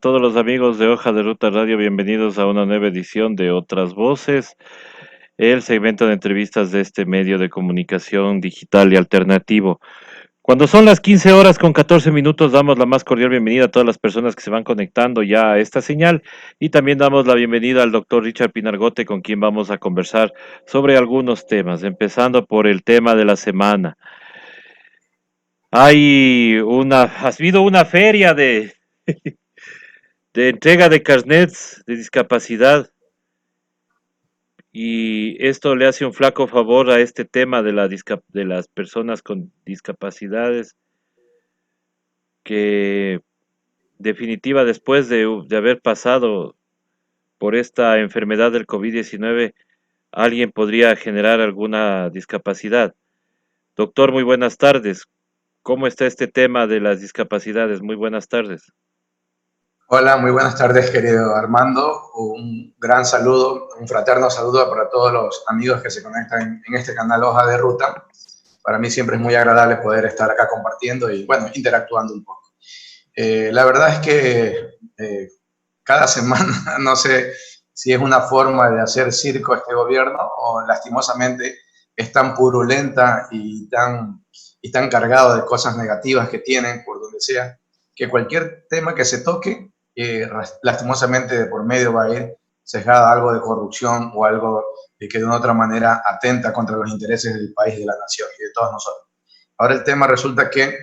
todos los amigos de Hoja de Ruta Radio, bienvenidos a una nueva edición de Otras Voces, el segmento de entrevistas de este medio de comunicación digital y alternativo. Cuando son las 15 horas con 14 minutos, damos la más cordial bienvenida a todas las personas que se van conectando ya a esta señal y también damos la bienvenida al doctor Richard Pinargote, con quien vamos a conversar sobre algunos temas, empezando por el tema de la semana. Ha habido una feria de entrega de carnets de discapacidad y esto le hace un flaco favor a este tema de de las personas con discapacidades que definitiva después de haber pasado por esta enfermedad del COVID-19 alguien podría generar alguna discapacidad. Doctor, muy buenas tardes. ¿Cómo está este tema de las discapacidades? Muy buenas tardes. Hola, muy buenas tardes, querido Armando. Un gran saludo, un fraterno saludo para todos los amigos que se conectan en este canal Hoja de Ruta. Para mí siempre es muy agradable poder estar acá compartiendo y, bueno, interactuando un poco. La verdad es que cada semana, no sé si es una forma de hacer circo este gobierno o lastimosamente es tan purulenta y tan cargado de cosas negativas que tienen por donde sea, que cualquier tema que se toque, lastimosamente de por medio va a ir sesgada algo de corrupción o algo que de una otra manera atenta contra los intereses del país, de la nación y de todos nosotros. Ahora el tema resulta que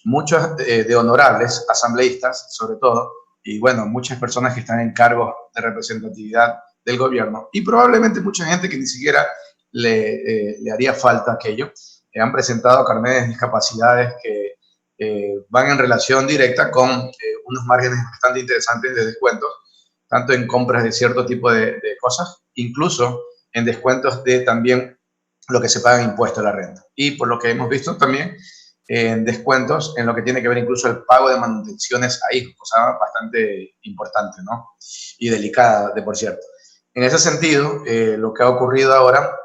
muchos de honorables, asambleístas sobre todo, y bueno, muchas personas que están en cargos de representatividad del gobierno, y probablemente mucha gente que ni siquiera le haría falta aquello, han presentado carnets de discapacidades que van en relación directa con unos márgenes bastante interesantes de descuentos, tanto en compras de cierto tipo de cosas, incluso en descuentos de también lo que se paga en impuesto a la renta. Y por lo que hemos visto también, en descuentos en lo que tiene que ver incluso el pago de manutenciones a hijos, cosa bastante importante, ¿no? Y delicada, de por cierto. En ese sentido, lo que ha ocurrido ahora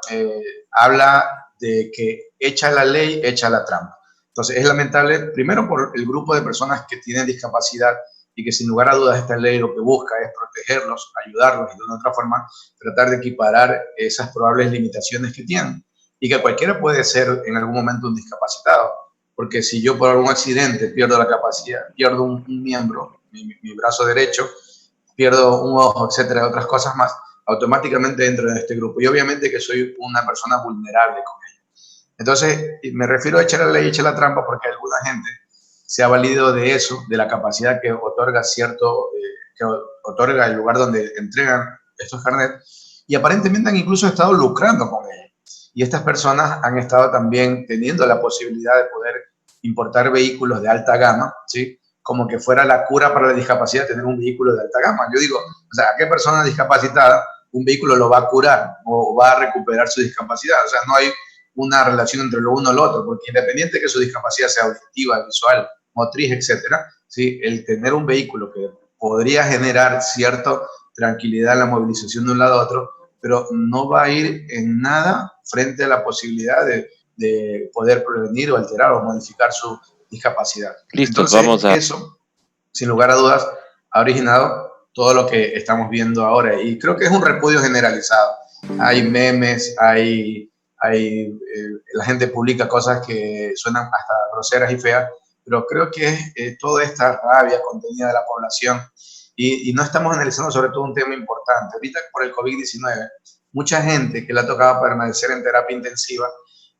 habla de que echa la ley, echa la trampa. Entonces, es lamentable, primero por el grupo de personas que tienen discapacidad y que sin lugar a dudas esta ley lo que busca es protegerlos, ayudarlos y de una otra forma tratar de equiparar esas probables limitaciones que tienen. Y que cualquiera puede ser en algún momento un discapacitado. Porque si yo por algún accidente pierdo la capacidad, pierdo un miembro, mi brazo derecho, pierdo un ojo, etcétera, otras cosas más, automáticamente entro en este grupo. Y obviamente que soy una persona vulnerable con ello. Entonces, me refiero a echar la ley, echar la trampa, porque alguna gente se ha valido de eso, de la capacidad que otorga que otorga el lugar donde entregan estos carnets, y aparentemente han incluso estado lucrando con ello. Y estas personas han estado también teniendo la posibilidad de poder importar vehículos de alta gama, ¿sí? Como que fuera la cura para la discapacidad tener un vehículo de alta gama. Yo digo, o sea, ¿a qué persona discapacitada un vehículo lo va a curar o va a recuperar su discapacidad? O sea, no hay una relación entre lo uno y lo otro, porque independiente de que su discapacidad sea auditiva, visual, motriz, etcétera, ¿sí? El tener un vehículo que podría generar cierta tranquilidad en la movilización de un lado a otro, pero no va a ir en nada frente a la posibilidad de poder prevenir o alterar o modificar su discapacidad. Listos, Entonces, eso, sin lugar a dudas, ha originado todo lo que estamos viendo ahora. Y creo que es un repudio generalizado. Hay memes, la gente publica cosas que suenan hasta groseras y feas, pero creo que es toda esta rabia contenida de la población. Y no estamos analizando sobre todo un tema importante. Ahorita por el COVID-19, mucha gente que le ha tocado permanecer en terapia intensiva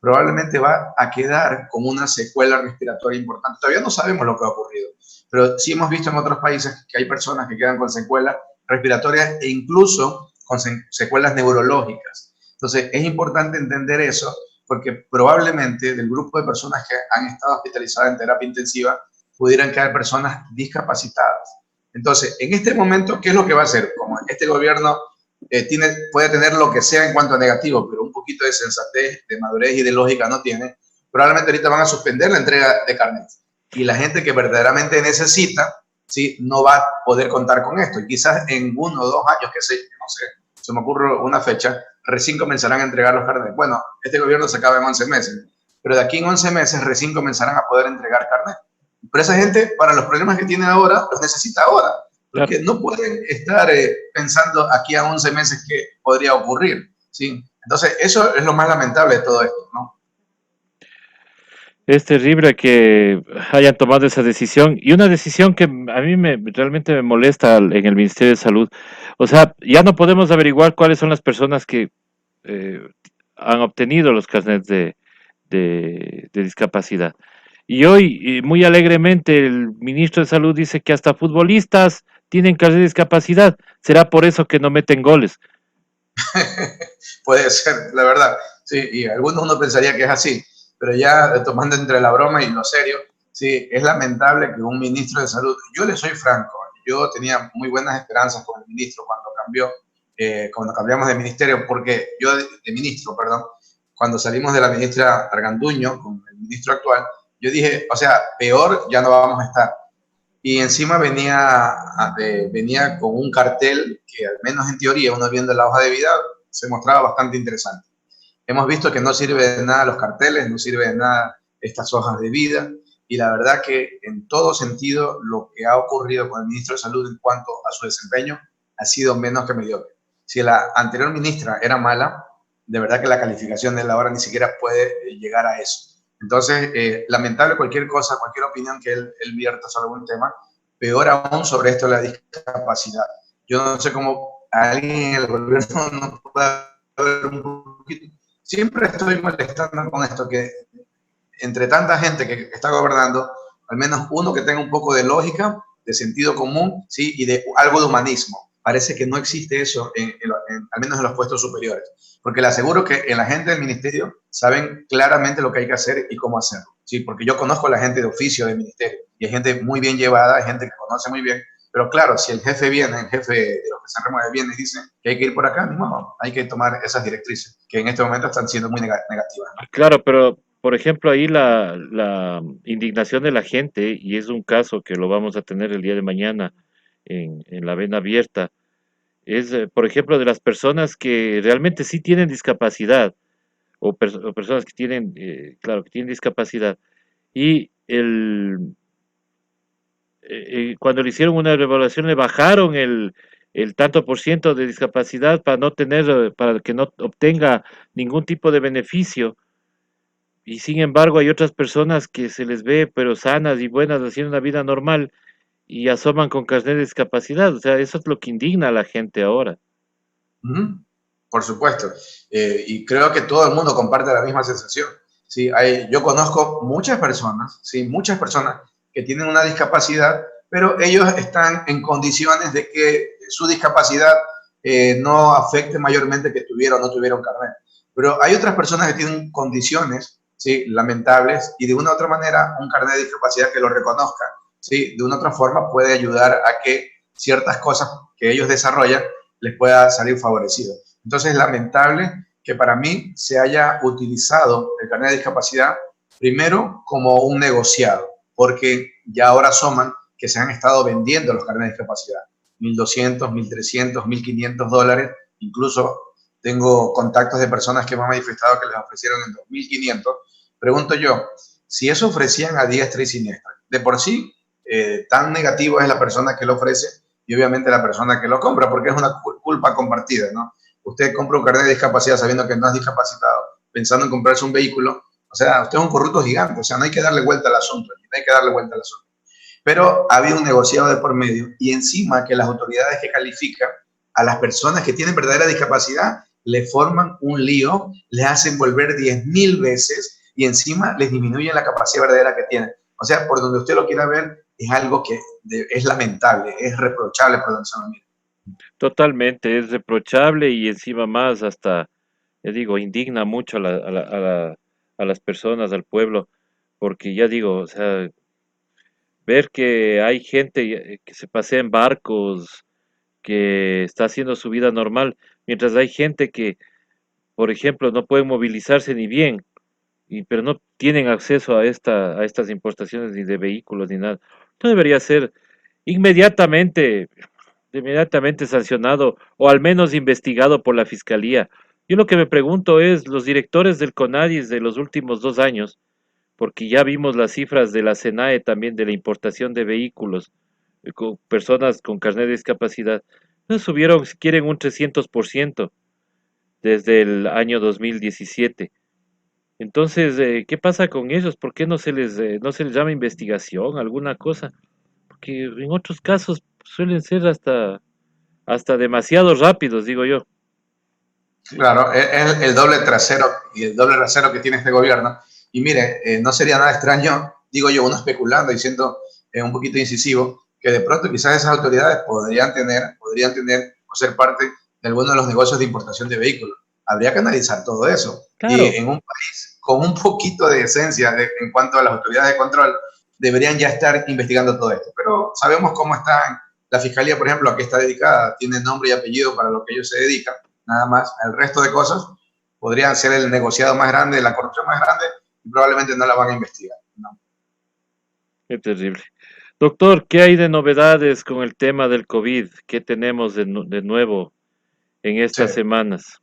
probablemente va a quedar con una secuela respiratoria importante. Todavía no sabemos lo que ha ocurrido, pero sí hemos visto en otros países que hay personas que quedan con secuelas respiratorias e incluso con secuelas neurológicas. Entonces, es importante entender eso porque probablemente del grupo de personas que han estado hospitalizadas en terapia intensiva pudieran quedar personas discapacitadas. Entonces, en este momento, ¿qué es lo que va a hacer? Como este gobierno puede tener lo que sea en cuanto a negativo, pero un poquito de sensatez, de madurez y de lógica no tiene, probablemente ahorita van a suspender la entrega de carnets. Y la gente que verdaderamente necesita, ¿sí? No va a poder contar con esto. Y quizás en 1 o 2 años, no sé, se me ocurre una fecha, recién comenzarán a entregar los carnets. Bueno, este gobierno se acaba en 11 meses, pero de aquí en 11 meses recién comenzarán a poder entregar carnets. Pero esa gente, para los problemas que tiene ahora, los necesita ahora. Claro. porque no pueden estar pensando aquí a 11 meses qué podría ocurrir, ¿sí? Entonces, eso es lo más lamentable de todo esto, ¿no? Es terrible que hayan tomado esa decisión y una decisión que a mí realmente me molesta en el Ministerio de Salud. O sea, ya no podemos averiguar cuáles son las personas que eh, han obtenido los carnets de discapacidad. Y hoy, muy alegremente, el ministro de Salud dice que hasta futbolistas tienen carnet de discapacidad. ¿Será por eso que no meten goles? Puede ser, la verdad. Sí, y algunos uno pensaría que es así, pero ya tomando entre la broma y lo serio, sí, es lamentable que un ministro de salud, yo le soy franco, yo tenía muy buenas esperanzas con el ministro cuando cambiamos de ministerio, porque yo de ministro, perdón, cuando salimos de la ministra Arganduño con el ministro actual, yo dije, o sea, peor ya no vamos a estar. Y encima venía con un cartel que al menos en teoría, uno viendo la hoja de vida, se mostraba bastante interesante. Hemos visto que no sirve de nada los carteles, no sirve de nada estas hojas de vida, y la verdad que en todo sentido lo que ha ocurrido con el ministro de Salud en cuanto a su desempeño ha sido menos que mediocre. Si la anterior ministra era mala, de verdad que la calificación de él ahora ni siquiera puede llegar a eso. Entonces, lamentable cualquier cosa, cualquier opinión que él vierta sobre algún tema, peor aún sobre esto de la discapacidad. Yo no sé cómo alguien en el gobierno no puede ver un poquito. Siempre estoy molestando con esto, que entre tanta gente que está gobernando, al menos uno que tenga un poco de lógica, de sentido común, ¿sí? Y de algo de humanismo. Parece que no existe eso, al menos en los puestos superiores. Porque le aseguro que en la gente del ministerio saben claramente lo que hay que hacer y cómo hacerlo. ¿Sí? Porque yo conozco a la gente de oficio del ministerio y hay gente muy bien llevada, hay gente que conoce muy bien. Pero claro, si el jefe viene, el jefe de los que se remueve viene y dice que hay que ir por acá, no, hay que tomar esas directrices que en este momento están siendo muy negativas, ¿no? Claro, pero por ejemplo ahí la indignación de la gente, y es un caso que lo vamos a tener el día de mañana en la vena abierta, es por ejemplo de las personas que realmente sí tienen discapacidad o personas que tienen, claro, que tienen discapacidad y cuando le hicieron una evaluación le bajaron el tanto por ciento de discapacidad para no tener, para que no obtenga ningún tipo de beneficio. Y sin embargo, hay otras personas que se les ve, pero sanas y buenas, haciendo una vida normal y asoman con carnet de discapacidad. O sea, eso es lo que indigna a la gente ahora. Por supuesto. Y creo que todo el mundo comparte la misma sensación. ¿Sí? Yo conozco muchas personas que tienen una discapacidad, pero ellos están en condiciones de que su discapacidad no afecte mayormente que tuvieron o no tuvieron carnet. Pero hay otras personas que tienen condiciones, ¿sí? Lamentables, y de una u otra manera un carnet de discapacidad que lo reconozca, ¿sí? De una u otra forma puede ayudar a que ciertas cosas que ellos desarrollan les pueda salir favorecido. Entonces, es lamentable que para mí se haya utilizado el carnet de discapacidad primero como un negociado, porque ya ahora asoman que se han estado vendiendo los carnets de discapacidad, 1.200, 1.300, 1.500 dólares, incluso tengo contactos de personas que me han manifestado que les ofrecieron en 2.500. Pregunto yo, si eso ofrecían a diestra y siniestra, de por sí, tan negativo es la persona que lo ofrece y obviamente la persona que lo compra, porque es una culpa compartida, ¿no? Usted compra un carnet de discapacidad sabiendo que no es discapacitado, pensando en comprarse un vehículo, o sea, usted es un corrupto gigante, o sea, no hay que darle vuelta al asunto, no hay que darle vuelta al asunto. Pero había un negociado de por medio y encima que las autoridades que califican a las personas que tienen verdadera discapacidad le forman un lío, les hacen volver 10.000 veces y encima les disminuyen la capacidad verdadera que tienen. O sea, por donde usted lo quiera ver, es algo que es lamentable, es reprochable por donde se lo mire. Totalmente, es reprochable y encima más hasta, ya digo, indigna mucho a las personas, al pueblo, porque ya digo, o sea, ver que hay gente que se pasea en barcos, que está haciendo su vida normal, mientras hay gente que, por ejemplo, no puede movilizarse ni bien, pero no tienen acceso a estas importaciones ni de vehículos ni nada. Esto debería ser inmediatamente, inmediatamente sancionado o al menos investigado por la fiscalía. Yo lo que me pregunto es, los directores del CONADIS de los últimos 2 años, porque ya vimos las cifras de la SENAE también de la importación de vehículos, con personas con carnet de discapacidad, no subieron, si quieren, un 300% desde el año 2017. Entonces, ¿qué pasa con ellos? ¿Por qué no se les llama investigación, alguna cosa? Porque en otros casos suelen ser hasta demasiado rápidos, digo yo. Claro, es el doble trasero y el doble rasero que tiene este gobierno. Y mire, no sería nada extraño, digo yo, uno especulando y siendo un poquito incisivo, que de pronto quizás esas autoridades podrían tener o ser parte de alguno de los negocios de importación de vehículos. Habría que analizar todo eso. Y Claro, en un país con un poquito de esencia en cuanto a las autoridades de control, deberían ya estar investigando todo esto. Pero sabemos cómo está la fiscalía, por ejemplo, a qué está dedicada, tiene nombre y apellido para lo que ellos se dedican nada más. El resto de cosas podrían ser el negociado más grande, la corrupción más grande, y probablemente no la van a investigar. ¿No? qué terrible. Doctor, ¿qué hay de novedades con el tema del COVID? ¿Qué tenemos de nuevo en Sí. estas semanas?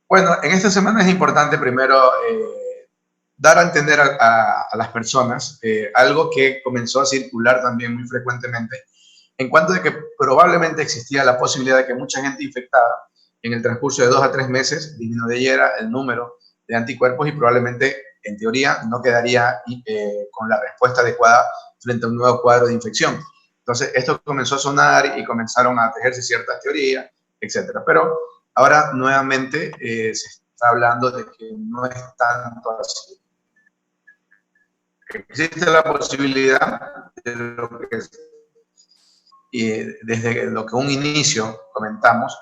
Bueno, en esta semana es importante primero dar a entender a las personas algo que comenzó a circular también muy frecuentemente, en cuanto de que probablemente existía la posibilidad de que mucha gente infectada en el transcurso de 2 a 3 meses disminuyera el número de anticuerpos y probablemente, en teoría, no quedaría con la respuesta adecuada frente a un nuevo cuadro de infección. Entonces, esto comenzó a sonar y comenzaron a tejerse ciertas teorías, etcétera. Pero ahora nuevamente se está hablando de que no es tanto así. Existe la posibilidad de lo que desde lo que un inicio comentamos,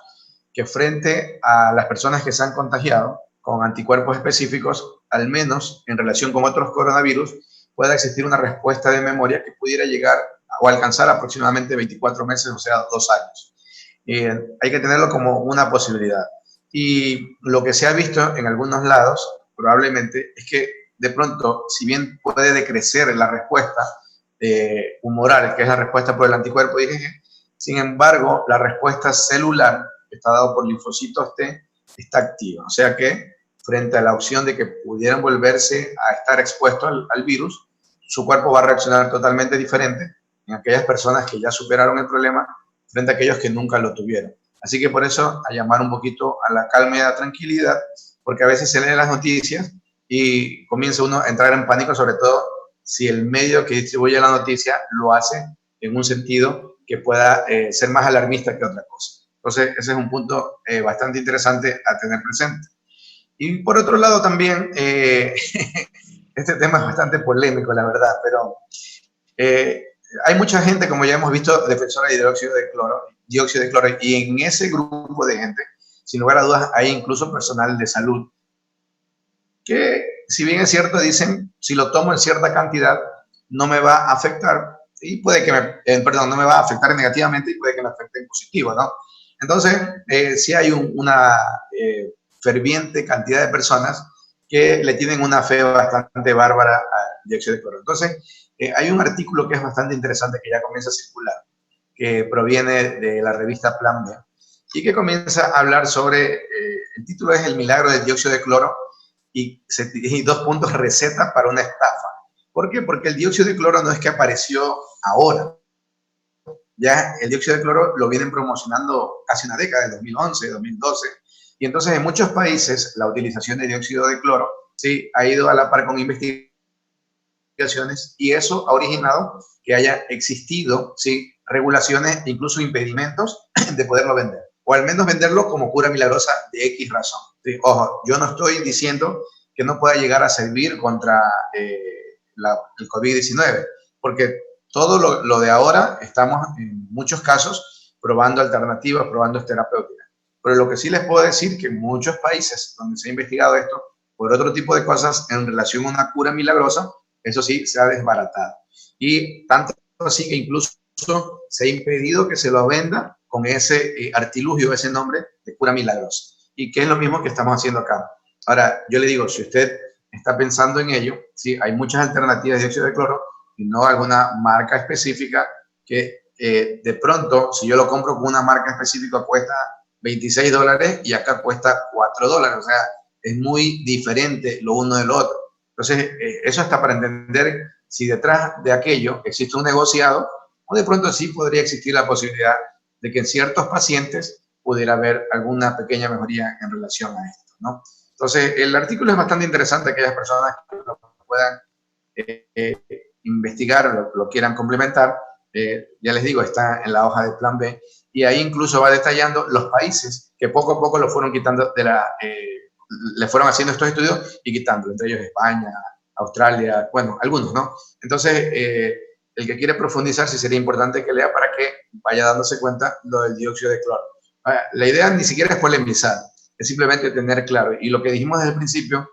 que frente a las personas que se han contagiado con anticuerpos específicos, al menos en relación con otros coronavirus, pueda existir una respuesta de memoria que pudiera llegar o alcanzar aproximadamente 24 meses, o sea, 2 años. Hay que tenerlo como una posibilidad. Y lo que se ha visto en algunos lados, probablemente, es que de pronto, si bien puede decrecer la respuesta humoral, que es la respuesta por el anticuerpo IgG, sin embargo, la respuesta celular, que está dado por linfocitos T, está activa. O sea que, frente a la opción de que pudieran volverse a estar expuestos al virus, su cuerpo va a reaccionar totalmente diferente en aquellas personas que ya superaron el problema frente a aquellos que nunca lo tuvieron. Así que por eso, a llamar un poquito a la calma y a la tranquilidad, porque a veces se leen las noticias y comienza uno a entrar en pánico, sobre todo si el medio que distribuye la noticia lo hace en un sentido que pueda ser más alarmista que otra cosa. Entonces, ese es un punto bastante interesante a tener presente. Y por otro lado también, este tema es bastante polémico, la verdad, pero eh, hay mucha gente, como ya hemos visto, defensora de dióxido de cloro, y en ese grupo de gente, sin lugar a dudas, hay incluso personal de salud que, si bien es cierto, dicen, si lo tomo en cierta cantidad, no me va a afectar, y puede que perdón, no me va a afectar negativamente y puede que me afecte en positivo, ¿no? Entonces, sí hay una ferviente cantidad de personas que le tienen una fe bastante bárbara al dióxido de cloro. Entonces, hay un artículo que es bastante interesante que ya comienza a circular, que proviene de la revista Plan B, y que comienza a hablar sobre, el título es El milagro del dióxido de cloro, y 2 puntos, receta para una estafa. ¿Por qué? Porque el dióxido de cloro no es que apareció ahora. Ya el dióxido de cloro lo vienen promocionando casi una década, de 2011, 2012. Y entonces en muchos países la utilización de dióxido de cloro sí ha ido a la par con investigaciones, y eso ha originado que haya existido sí, regulaciones e incluso impedimentos de poderlo vender, o al menos venderlo como cura milagrosa de X razón. Sí, ojo, yo no estoy diciendo que no pueda llegar a servir contra el COVID-19, porque todo lo de ahora estamos en muchos casos probando alternativas, probando terapéuticas. Pero lo que sí les puedo decir que en muchos países donde se ha investigado esto por otro tipo de cosas en relación a una cura milagrosa, eso sí se ha desbaratado. Y tanto así que incluso se ha impedido que se lo venda con ese artilugio, ese nombre de cura milagrosa. Y que es lo mismo que estamos haciendo acá. Ahora, yo le digo, si usted está pensando en ello, sí, hay muchas alternativas de dióxido de cloro y no alguna marca específica que de pronto, si yo lo compro con una marca específica, cuesta $26 y acá cuesta $4. O sea, es muy diferente lo uno de lo otro. Entonces, eso está para entender si detrás de aquello existe un negociado o de pronto sí podría existir la posibilidad de que en ciertos pacientes pudiera haber alguna pequeña mejoría en relación a esto, ¿no? Entonces, el artículo es bastante interesante, aquellas personas que lo puedan investigar o lo quieran complementar, ya les digo, está en la hoja de plan B, y ahí incluso va detallando los países que poco a poco lo fueron quitando de la, le fueron haciendo estos estudios y quitando, entre ellos España, Australia, bueno, algunos, ¿no? Entonces, el que quiere profundizar, sí sería importante que lea para que vaya dándose cuenta lo del dióxido de cloro. La idea ni siquiera es polemizar, es simplemente tener claro, y lo que dijimos desde el principio,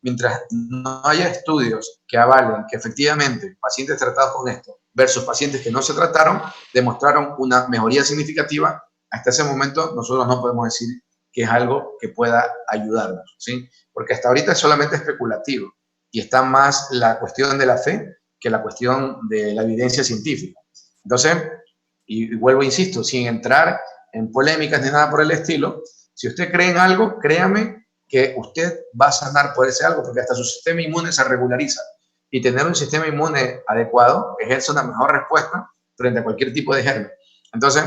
mientras no haya estudios que avalen que efectivamente pacientes tratados con esto versus pacientes que no se trataron demostraron una mejoría significativa, hasta ese momento nosotros no podemos decir que es algo que pueda ayudarnos, ¿sí? Porque hasta ahorita es solamente especulativo y está más la cuestión de la fe que la cuestión de la evidencia científica. Entonces, y vuelvo, insisto, sin entrar en polémicas ni nada por el estilo, si usted cree en algo, créame que usted va a sanar por ese algo, porque hasta su sistema inmune se regulariza. Y tener un sistema inmune adecuado ejerce una mejor respuesta frente a cualquier tipo de germen. Entonces,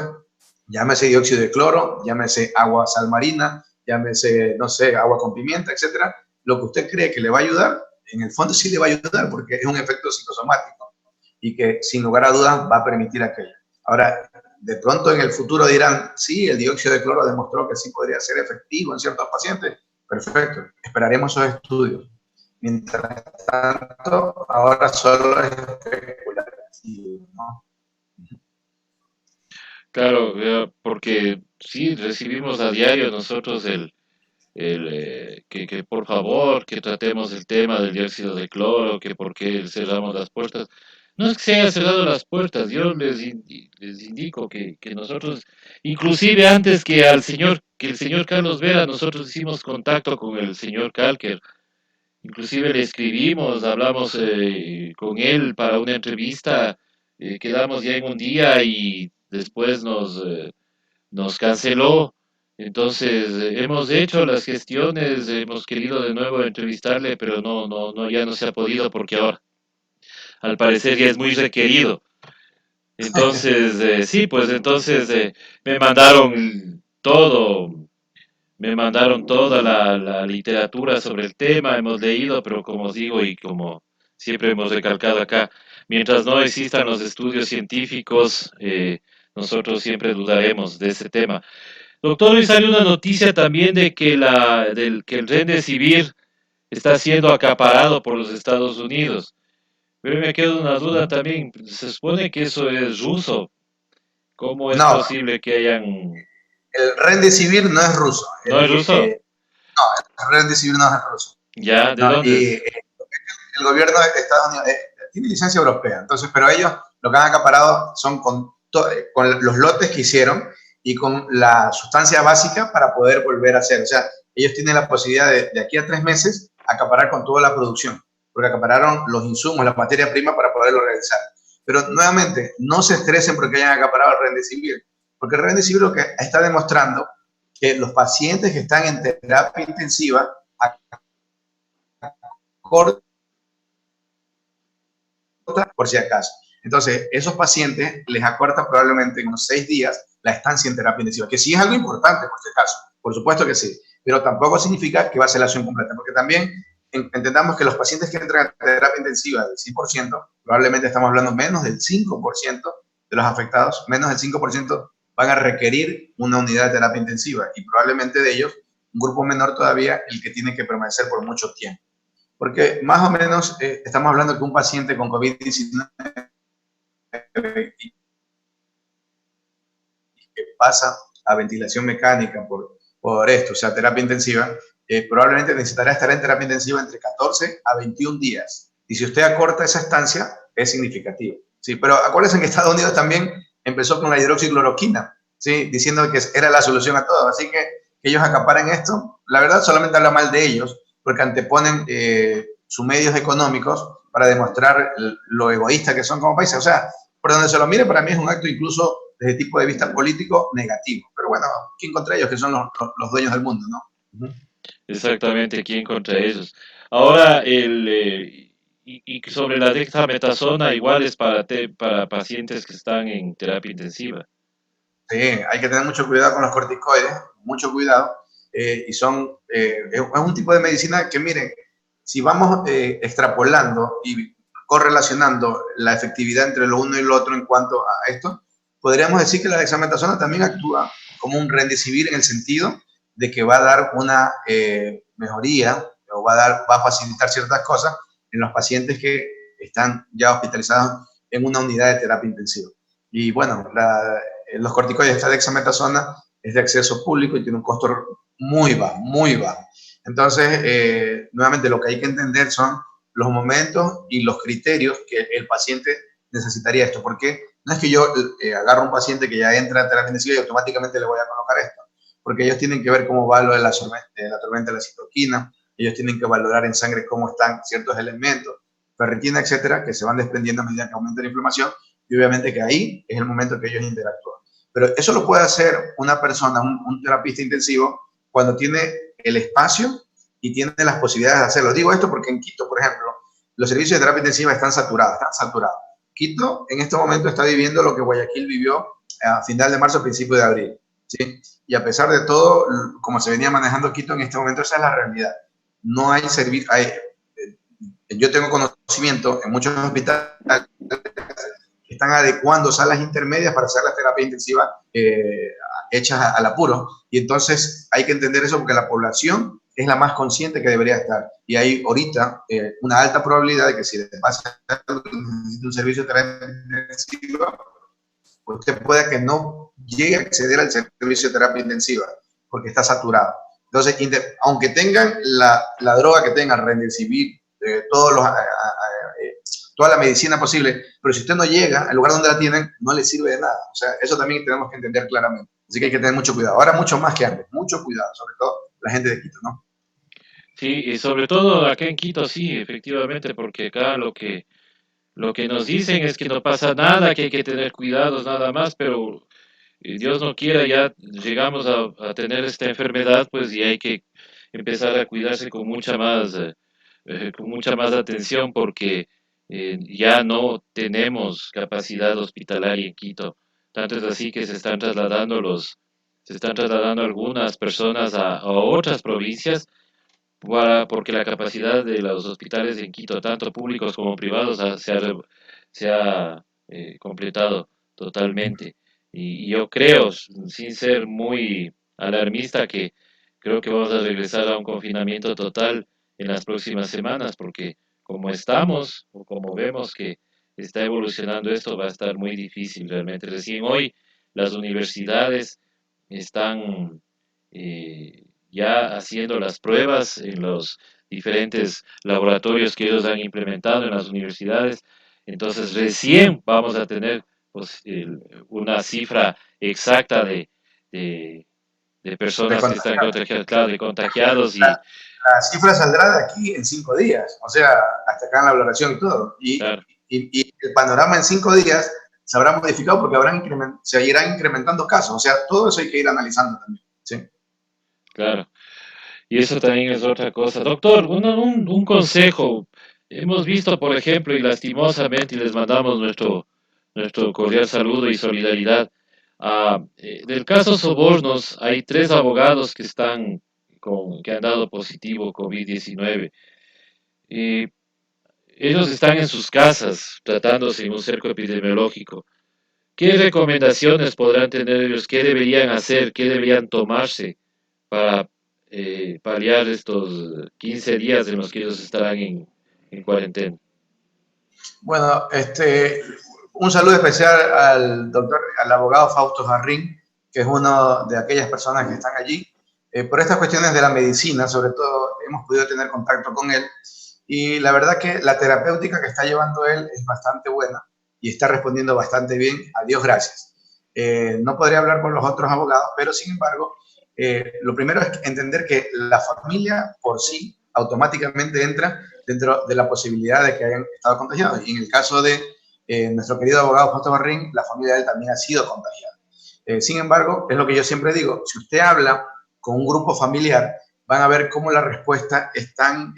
llámese dióxido de cloro, llámese agua sal marina, llámese, no sé, agua con pimienta, etcétera. Lo que usted cree que le va a ayudar, en el fondo sí le va a ayudar porque es un efecto psicosomático y que sin lugar a dudas va a permitir aquello. Ahora, de pronto en el futuro dirán, sí, el dióxido de cloro demostró que sí podría ser efectivo en ciertos pacientes. Perfecto, esperaremos esos estudios. Mientras tanto, ahora solo es especulativo, ¿no? Claro, porque sí, recibimos a diario nosotros que por favor, que tratemos el tema del dióxido de cloro, que por qué cerramos las puertas. No es que se hayan cerrado las puertas, yo les indico que nosotros, inclusive antes que el señor Carlos Vera, nosotros hicimos contacto con el señor Kalker, inclusive le escribimos, hablamos con él para una entrevista, quedamos ya en un día y después nos canceló. Entonces, hemos hecho las gestiones, hemos querido de nuevo entrevistarle, pero no, ya no se ha podido porque ahora, al parecer, ya es muy requerido. Entonces, sí, pues entonces me mandaron todo, me mandaron toda la literatura sobre el tema, hemos leído, pero como os digo y como siempre hemos recalcado acá, mientras no existan los estudios científicos, nosotros siempre dudaremos de ese tema. Doctor, hoy salió una noticia también de que que el Remdesivir está siendo acaparado por los Estados Unidos. Pero me queda una duda también. Se supone que eso es ruso. ¿Cómo es No, posible que hayan... el Remdesivir no es ruso. ¿No es ruso? El Remdesivir no es ruso. ¿Ya? ¿De No, dónde y es? el gobierno de Estados Unidos tiene licencia europea, entonces, pero ellos lo que han acaparado son con los lotes que hicieron y con la sustancia básica para poder volver a hacer. O sea, ellos tienen la posibilidad de aquí a 3 meses acaparar con toda la producción, porque acapararon los insumos, la materia prima para poderlo realizar. Pero nuevamente, no se estresen porque hayan acaparado el Remdesivir, porque el Remdesivir lo que está demostrando que los pacientes que están en terapia intensiva a corto por si acaso. Entonces, esos pacientes les acorta probablemente en unos 6 días la estancia en terapia intensiva, que sí es algo importante por si acaso, por supuesto que sí, pero tampoco significa que va a ser la acción completa, porque también entendamos que los pacientes que entran a terapia intensiva del 100%, probablemente estamos hablando menos del 5% de los afectados, menos del 5% van a requerir una unidad de terapia intensiva y probablemente de ellos, un grupo menor todavía, el que tiene que permanecer por mucho tiempo. Porque más o menos estamos hablando que un paciente con COVID-19 que pasa a ventilación mecánica por esto, o sea, terapia intensiva, probablemente necesitará estar en terapia intensiva entre 14 a 21 días. Y si usted acorta esa estancia, es significativo. Sí, pero acuérdense que Estados Unidos también empezó con la hidroxicloroquina, ¿sí? Diciendo que era la solución a todo. Así que ellos acaparen esto. La verdad, solamente habla mal de ellos, porque anteponen sus medios económicos para demostrar lo egoísta que son como países. O sea, por donde se lo mire, para mí es un acto incluso desde el tipo de vista político negativo. Pero bueno, ¿quién contra ellos? Que son los dueños del mundo, ¿no? Exactamente, ¿quién contra ellos? Ahora, Y sobre la dexametasona, igual es para pacientes que están en terapia intensiva. Sí, hay que tener mucho cuidado con los corticoides, mucho cuidado. Es un tipo de medicina que, miren, si vamos extrapolando y correlacionando la efectividad entre lo uno y lo otro en cuanto a esto, podríamos decir que la dexametasona también actúa como un remdesivir en el sentido de que va a dar una mejoría o va a facilitar ciertas cosas en los pacientes que están ya hospitalizados en una unidad de terapia intensiva. Y bueno, los corticoides, esta dexametasona, es de acceso público y tiene un costo muy bajo, muy bajo. Entonces, nuevamente, lo que hay que entender son los momentos y los criterios que el paciente necesitaría esto, porque no es que yo agarro un paciente que ya entra a terapia intensiva y automáticamente le voy a colocar esto, porque ellos tienen que ver cómo va lo de la tormenta de la citoquina, ellos tienen que valorar en sangre cómo están ciertos elementos, ferritina, etcétera, que se van desprendiendo a medida que aumenta la inflamación, y obviamente que ahí es el momento que ellos interactúan. Pero eso lo puede hacer una persona, un terapista intensivo, cuando tiene el espacio y tiene las posibilidades de hacerlo. Digo esto porque en Quito, por ejemplo, los servicios de terapia intensiva están saturados, están saturados. Quito en este momento está viviendo lo que Guayaquil vivió a final de marzo, principio de abril, ¿sí? Y a pesar de todo, como se venía manejando Quito en este momento, esa es la realidad. No hay servicio, yo tengo conocimiento en muchos hospitales que están adecuando salas intermedias para hacer las terapias intensivas hechas al apuro. Y entonces hay que entender eso porque la población es la más consciente que debería estar. Y hay ahorita una alta probabilidad de que si le pasa un servicio de terapia intensiva, usted pueda que no llegue a acceder al servicio de terapia intensiva porque está saturado. Entonces, aunque tengan la droga que tengan, Remdesivir, toda la medicina posible, pero si usted no llega al lugar donde la tienen, no le sirve de nada. O sea, eso también tenemos que entender claramente. Así que hay que tener mucho cuidado. Ahora mucho más que antes, mucho cuidado, sobre todo la gente de Quito, ¿no? Sí, y sobre todo acá en Quito, sí, efectivamente, porque acá lo que nos dicen es que no pasa nada, que hay que tener cuidados nada más, pero Dios no quiera, ya llegamos a tener esta enfermedad, pues y hay que empezar a cuidarse con mucha más atención, porque ya no tenemos capacidad hospitalaria en Quito. Tanto es así que se están trasladando algunas personas a otras provincias porque la capacidad de los hospitales en Quito, tanto públicos como privados, se ha completado totalmente. Y yo creo, sin ser muy alarmista, que creo que vamos a regresar a un confinamiento total en las próximas semanas, porque como estamos, o como vemos que está evolucionando esto, va a estar muy difícil realmente. Recién hoy las universidades están ya haciendo las pruebas en los diferentes laboratorios que ellos han implementado en las universidades. Entonces, recién vamos a tener pues, una cifra exacta de, de De personas que están contagiar. contagiados, claro, de contagiados La, la cifra saldrá de aquí en 5 días, o sea, hasta acá en la valoración y todo. claro, Y el panorama en 5 días se habrá modificado porque se irán incrementando casos. O sea, todo eso hay que ir analizando también. ¿Sí? claro. Y eso también es otra cosa. Doctor, un consejo. Hemos visto, por ejemplo, y lastimosamente, y les mandamos nuestro cordial saludo y solidaridad. Del caso Sobornos, hay 3 abogados que han dado positivo COVID-19. Y ellos están en sus casas tratándose en un cerco epidemiológico. ¿Qué recomendaciones podrán tener ellos? ¿Qué deberían hacer? ¿Qué deberían tomarse para paliar estos 15 días en los que ellos estarán en cuarentena? Bueno, un saludo especial al abogado Fausto Jarrín, que es uno de aquellas personas que están allí. Por estas cuestiones de la medicina, sobre todo, hemos podido tener contacto con él. Y la verdad que la terapéutica que está llevando él es bastante buena y está respondiendo bastante bien. A Dios gracias. No podría hablar con los otros abogados, pero sin embargo, lo primero es entender que la familia por sí automáticamente entra dentro de la posibilidad de que hayan estado contagiados. Y en el caso de nuestro querido abogado Fausto Barrín, la familia de él también ha sido contagiada. Sin embargo, es lo que yo siempre digo, si usted habla con un grupo familiar, van a ver cómo la respuesta es tan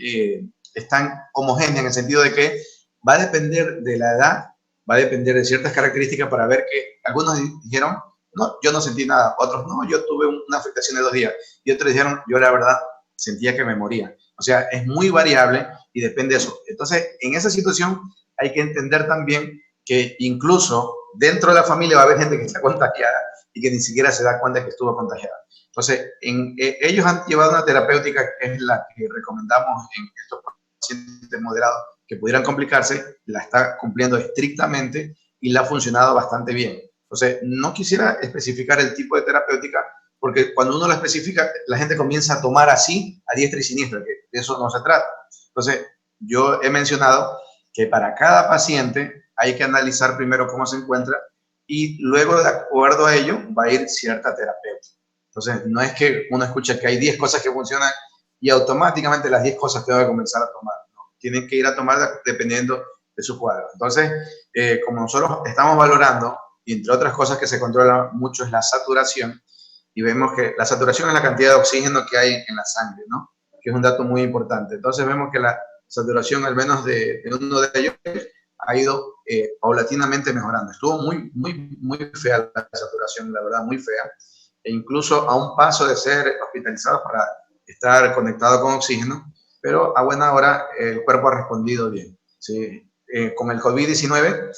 es tan homogénea en el sentido de que va a depender de la edad, va a depender de ciertas características para ver que algunos dijeron, no, yo no sentí nada, otros no, yo tuve una afectación de 2 días, y otros dijeron, yo la verdad sentía que me moría. O sea, es muy variable y depende de eso. Entonces, en esa situación hay que entender también que incluso dentro de la familia va a haber gente que está contagiada y que ni siquiera se da cuenta que estuvo contagiada. Entonces, ellos han llevado una terapéutica que es la que recomendamos en estos pacientes moderados que pudieran complicarse, la está cumpliendo estrictamente y la ha funcionado bastante bien. Entonces, no quisiera especificar el tipo de terapéutica porque cuando uno la especifica, la gente comienza a tomar así, a diestra y siniestra, que de eso no se trata. Entonces, yo he mencionado que para cada paciente hay que analizar primero cómo se encuentra y luego, de acuerdo a ello, va a ir cierta terapeuta. Entonces, no es que uno escuche que hay 10 cosas que funcionan y automáticamente las 10 cosas tengo que comenzar a tomar. No, tienen que ir a tomar dependiendo de su cuadro. Entonces, como nosotros estamos valorando, y entre otras cosas que se controla mucho es la saturación, y vemos que la saturación es la cantidad de oxígeno que hay en la sangre, ¿no? Que es un dato muy importante. Entonces vemos que la saturación, al menos de uno de ellos, ha ido paulatinamente mejorando. Estuvo muy fea la saturación, la verdad, muy fea. E incluso a un paso de ser hospitalizado para estar conectado con oxígeno, pero a buena hora el cuerpo ha respondido bien. ¿Sí? Con el COVID-19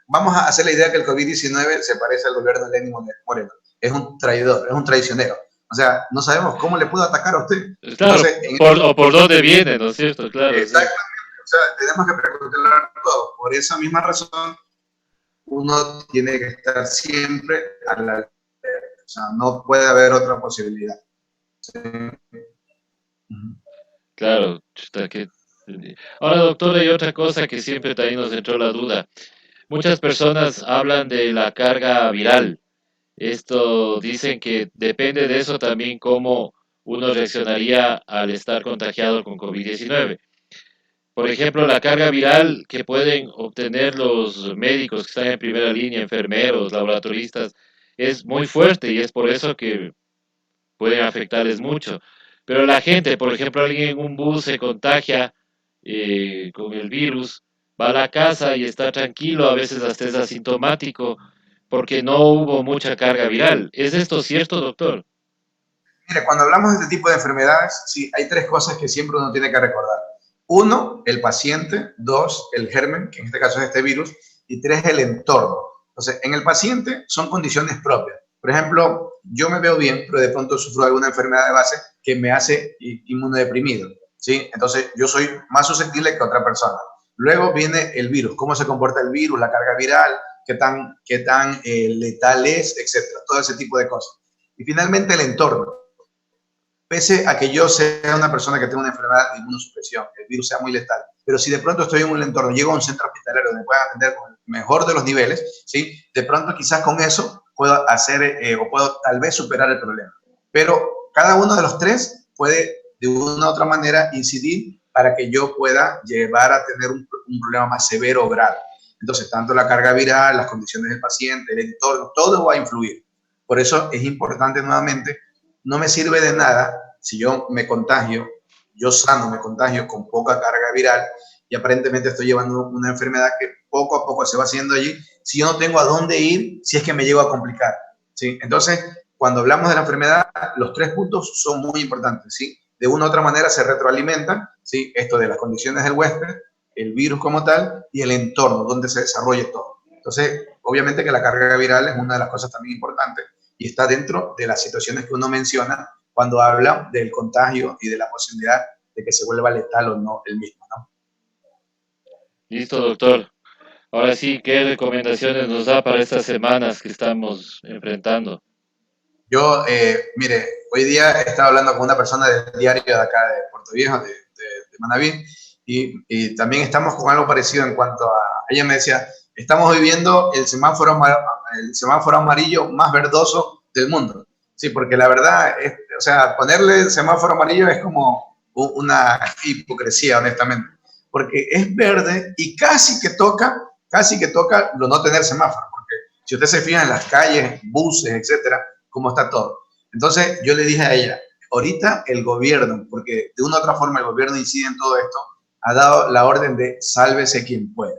vamos a hacer la idea que el COVID-19 se parece al gobierno de Lenín Moreno. Es un traidor, es un traicionero. O sea, no sabemos cómo le pudo atacar a usted. Claro, entonces, o por dónde viene, ¿no es cierto? Claro. Exactamente. Sí. O sea, tenemos que preguntar todo. Por esa misma razón, uno tiene que estar siempre a la altura. O sea, no puede haber otra posibilidad. Sí. Claro. Ahora, doctor, hay otra cosa que siempre también nos entró la duda. Muchas personas hablan de la carga viral. Esto dicen que depende de eso también cómo uno reaccionaría al estar contagiado con COVID-19. Por ejemplo, la carga viral que pueden obtener los médicos que están en primera línea, enfermeros, laboratoristas, es muy fuerte y es por eso que pueden afectarles mucho. Pero la gente, por ejemplo, alguien en un bus se contagia con el virus, va a la casa y está tranquilo, a veces hasta es asintomático, porque no hubo mucha carga viral. ¿Es esto cierto, doctor? Mire, cuando hablamos de este tipo de enfermedades, sí, hay 3 cosas que siempre uno tiene que recordar. 1, el paciente. 2, el germen, que en este caso es este virus. Y 3, el entorno. Entonces, en el paciente son condiciones propias. Por ejemplo, yo me veo bien, pero de pronto sufro alguna enfermedad de base que me hace inmunodeprimido, ¿sí? Entonces, yo soy más susceptible que otra persona. Luego viene el virus, cómo se comporta el virus, la carga viral, qué tan letal es, etcétera, todo ese tipo de cosas. Y finalmente el entorno. Pese a que yo sea una persona que tenga una enfermedad de inmunosupresión, que el virus sea muy letal, pero si de pronto estoy en un entorno, llego a un centro hospitalario donde puedan atender con el mejor de los niveles, ¿sí? De pronto quizás con eso puedo hacer o puedo tal vez superar el problema. Pero cada uno de los 3 puede de una u otra manera incidir para que yo pueda llevar a tener un problema más severo o grave. Entonces, tanto la carga viral, las condiciones del paciente, el entorno, todo va a influir. Por eso es importante nuevamente, no me sirve de nada si yo me contagio, yo sano, me contagio con poca carga viral y aparentemente estoy llevando una enfermedad que poco a poco se va haciendo allí, si yo no tengo a dónde ir, si es que me llego a complicar, ¿sí? Entonces, cuando hablamos de la enfermedad, los 3 puntos son muy importantes, ¿sí? De una u otra manera se retroalimentan, ¿sí? Esto de las condiciones del huésped, el virus como tal y el entorno donde se desarrolle todo. Entonces, obviamente que la carga viral es una de las cosas también importantes y está dentro de las situaciones que uno menciona cuando habla del contagio y de la posibilidad de que se vuelva letal o no el mismo, ¿no? Listo, doctor. Ahora sí, ¿qué recomendaciones nos da para estas semanas que estamos enfrentando? Yo, mire, hoy día he estado hablando con una persona del diario de acá de Puerto Viejo, de Manabí, y también estamos con algo parecido en cuanto a, ella me decía, estamos viviendo el semáforo amarillo más verdoso del mundo. Sí, porque la verdad, o sea, ponerle el semáforo amarillo es como una hipocresía, honestamente, porque es verde y casi que toca lo no tener semáforo, porque si usted se fija en las calles, buses, etcétera, cómo está todo. Entonces yo le dije a ella, ahorita el gobierno, porque de una u otra forma el gobierno incide en todo esto, ha dado la orden de sálvese quien pueda,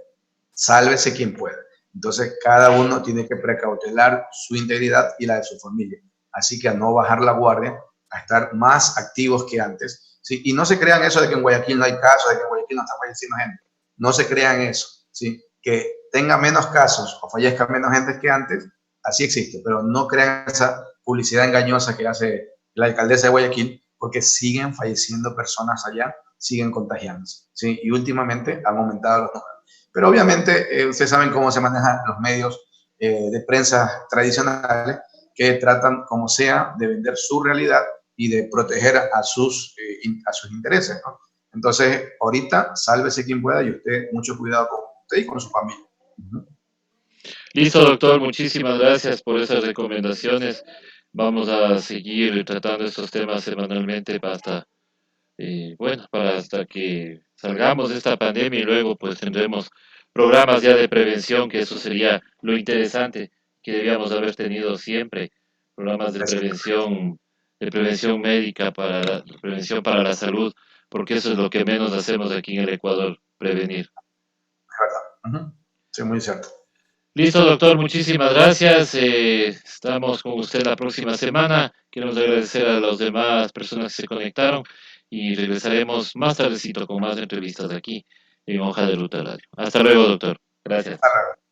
sálvese quien pueda. Entonces cada uno tiene que precautelar su integridad y la de su familia. Así que a no bajar la guardia, a estar más activos que antes. ¿Sí? Y no se crean eso de que en Guayaquil no hay casos, de que en Guayaquil no está falleciendo gente. No se crean eso. ¿Sí? Que tenga menos casos o fallezca menos gente que antes, así existe, pero no crean esa publicidad engañosa que hace la alcaldesa de Guayaquil, porque siguen falleciendo personas allá, siguen contagiándose, ¿sí? Y últimamente han aumentado los números. Pero obviamente, ustedes saben cómo se manejan los medios de prensa tradicionales, que tratan, como sea, de vender su realidad y de proteger a sus intereses, ¿no? Entonces, ahorita, sálvese quien pueda y usted, mucho cuidado con usted y con su familia. Listo, doctor, muchísimas gracias por esas recomendaciones. Vamos a seguir tratando estos temas semanalmente hasta, bueno, para hasta que salgamos de esta pandemia y luego pues tendremos programas ya de prevención, que eso sería lo interesante que debíamos haber tenido siempre, programas de prevención médica para la prevención para la salud, porque eso es lo que menos hacemos aquí en el Ecuador, prevenir. Es verdad. Sí, muy cierto. Listo, doctor, muchísimas gracias. Estamos con usted la próxima semana. Queremos agradecer a las demás personas que se conectaron y regresaremos más tardecito con más entrevistas aquí en Hoja de Ruta Radio. Hasta luego, doctor. Gracias. Hasta luego.